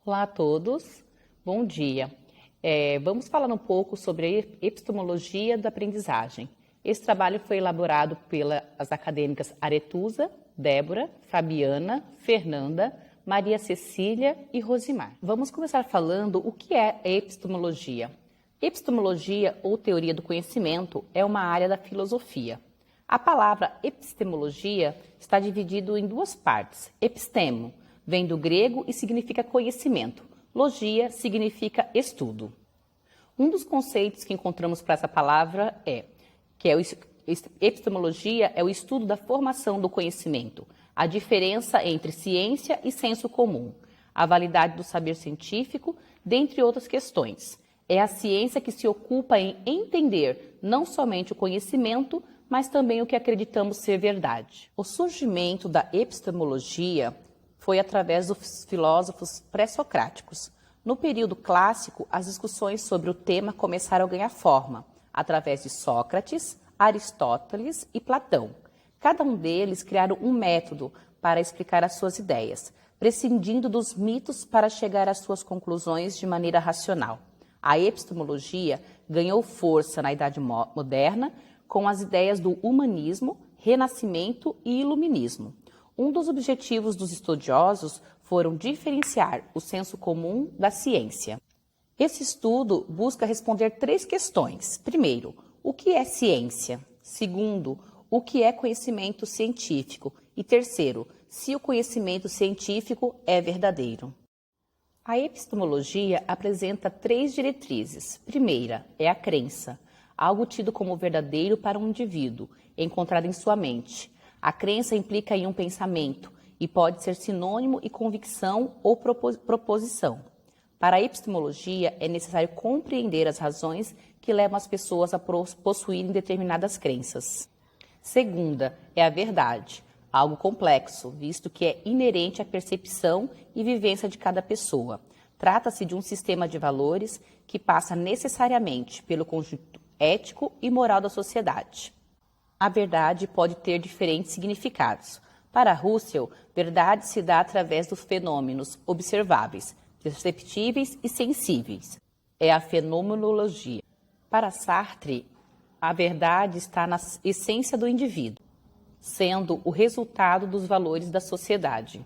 Olá a todos, bom dia. Vamos falar um pouco sobre a epistemologia da aprendizagem. Esse trabalho foi elaborado pelas acadêmicas Aretusa, Débora, Fabiana, Fernanda, Maria Cecília e Rosimar. Vamos começar falando o que é a epistemologia. Epistemologia, ou teoria do conhecimento, é uma área da filosofia. A palavra epistemologia está dividida em duas partes. Epistemo vem do grego e significa conhecimento. Logia significa estudo. Um dos conceitos que encontramos para essa palavra epistemologia é o estudo da formação do conhecimento, a diferença entre ciência e senso comum, a validade do saber científico, dentre outras questões. É a ciência que se ocupa em entender não somente o conhecimento, mas também o que acreditamos ser verdade. O surgimento da epistemologia foi através dos filósofos pré-socráticos. No período clássico, as discussões sobre o tema começaram a ganhar forma, através de Sócrates, Aristóteles e Platão. Cada um deles criaram um método para explicar as suas ideias, prescindindo dos mitos para chegar às suas conclusões de maneira racional. A epistemologia ganhou força na Idade Moderna com as ideias do humanismo, renascimento e iluminismo. Um dos objetivos dos estudiosos foram diferenciar o senso comum da ciência. Esse estudo busca responder 3 questões. Primeiro, o que é ciência? Segundo, o que é conhecimento científico? E terceiro, se o conhecimento científico é verdadeiro. A epistemologia apresenta 3 diretrizes. Primeira é a crença, algo tido como verdadeiro para um indivíduo, encontrado em sua mente. A crença implica em um pensamento e pode ser sinônimo e convicção ou proposição. Para a epistemologia, é necessário compreender as razões que levam as pessoas a possuírem determinadas crenças. Segunda é a verdade, algo complexo, visto que é inerente à percepção e vivência de cada pessoa. Trata-se de um sistema de valores que passa necessariamente pelo conjunto ético e moral da sociedade. A verdade pode ter diferentes significados. Para Russell, verdade se dá através dos fenômenos observáveis, perceptíveis e sensíveis. É a fenomenologia. Para Sartre, a verdade está na essência do indivíduo, sendo o resultado dos valores da sociedade.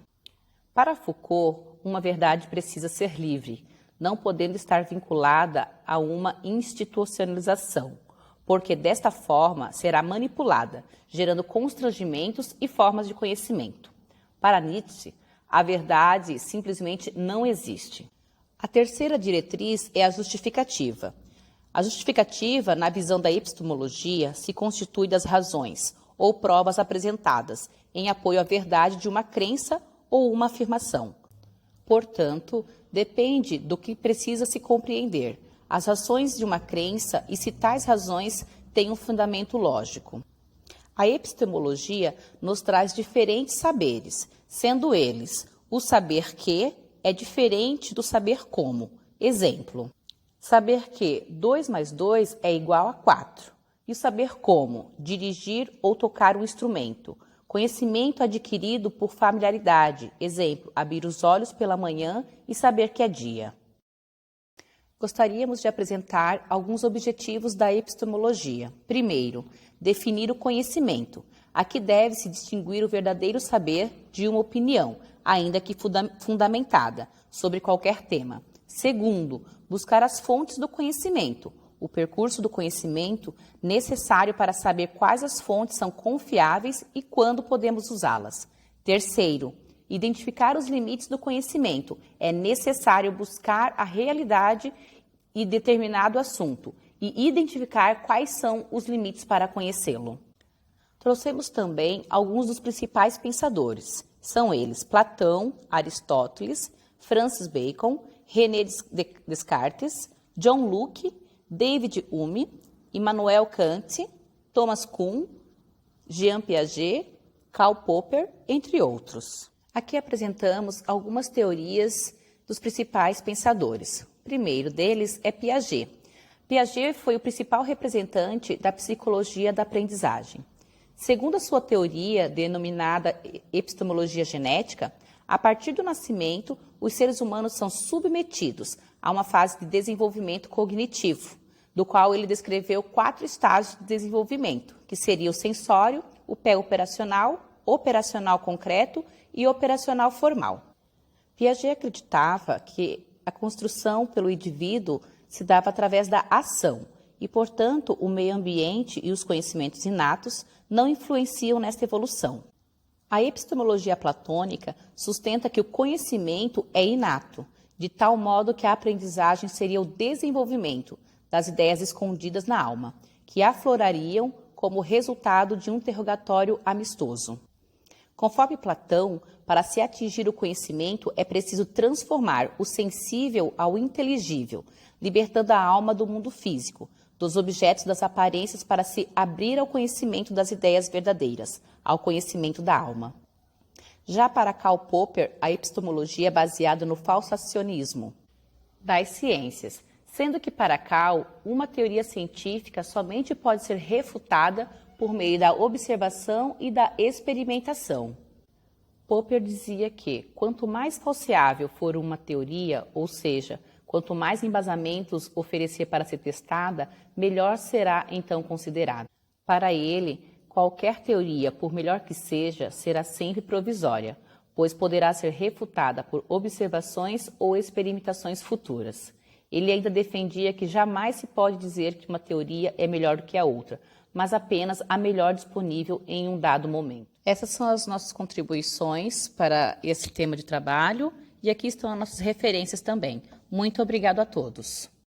Para Foucault, uma verdade precisa ser livre, não podendo estar vinculada a uma institucionalização, porque desta forma será manipulada, gerando constrangimentos e formas de conhecimento. Para Nietzsche, a verdade simplesmente não existe. A terceira diretriz é a justificativa. A justificativa, na visão da epistemologia, se constitui das razões ou provas apresentadas em apoio à verdade de uma crença ou uma afirmação. Portanto, depende do que precisa se compreender, as razões de uma crença e se tais razões têm um fundamento lógico. A epistemologia nos traz diferentes saberes, sendo eles o saber que é diferente do saber como. Exemplo, saber que 2 mais 2 é igual a 4. E o saber como dirigir ou tocar um instrumento. Conhecimento adquirido por familiaridade. Exemplo, abrir os olhos pela manhã e saber que é dia. Gostaríamos de apresentar alguns objetivos da epistemologia. Primeiro, definir o conhecimento. Aqui deve-se distinguir o verdadeiro saber de uma opinião, ainda que fundamentada, sobre qualquer tema. Segundo, buscar as fontes do conhecimento, o percurso do conhecimento necessário para saber quais as fontes são confiáveis e quando podemos usá-las. Terceiro, identificar os limites do conhecimento. É necessário buscar a realidade e determinado assunto e identificar quais são os limites para conhecê-lo. Trouxemos também alguns dos principais pensadores. São eles Platão, Aristóteles, Francis Bacon, René Descartes, John Locke, David Hume, Immanuel Kant, Thomas Kuhn, Jean Piaget, Karl Popper, entre outros. Aqui apresentamos algumas teorias dos principais pensadores. O primeiro deles é Piaget. Piaget foi o principal representante da psicologia da aprendizagem. Segundo a sua teoria, denominada epistemologia genética, a partir do nascimento, os seres humanos são submetidos a uma fase de desenvolvimento cognitivo, do qual ele descreveu 4 estágios de desenvolvimento, que seria o sensório, o pré-operacional, operacional concreto e operacional formal. Piaget acreditava que a construção pelo indivíduo se dava através da ação e, portanto, o meio ambiente e os conhecimentos inatos não influenciam nesta evolução. A epistemologia platônica sustenta que o conhecimento é inato, de tal modo que a aprendizagem seria o desenvolvimento das ideias escondidas na alma, que aflorariam como resultado de um interrogatório amistoso. Conforme Platão, para se atingir o conhecimento é preciso transformar o sensível ao inteligível, libertando a alma do mundo físico, dos objetos das aparências para se abrir ao conhecimento das ideias verdadeiras, ao conhecimento da alma. Já para Karl Popper, a epistemologia é baseada no falsacionismo das ciências, sendo que para Karl, uma teoria científica somente pode ser refutada por meio da observação e da experimentação. Popper dizia que, quanto mais falseável for uma teoria, ou seja, quanto mais embasamentos oferecer para ser testada, melhor será então considerada. Para ele, qualquer teoria, por melhor que seja, será sempre provisória, pois poderá ser refutada por observações ou experimentações futuras. Ele ainda defendia que jamais se pode dizer que uma teoria é melhor do que a outra, mas apenas a melhor disponível em um dado momento. Essas são as nossas contribuições para esse tema de trabalho e aqui estão as nossas referências também. Muito obrigado a todos.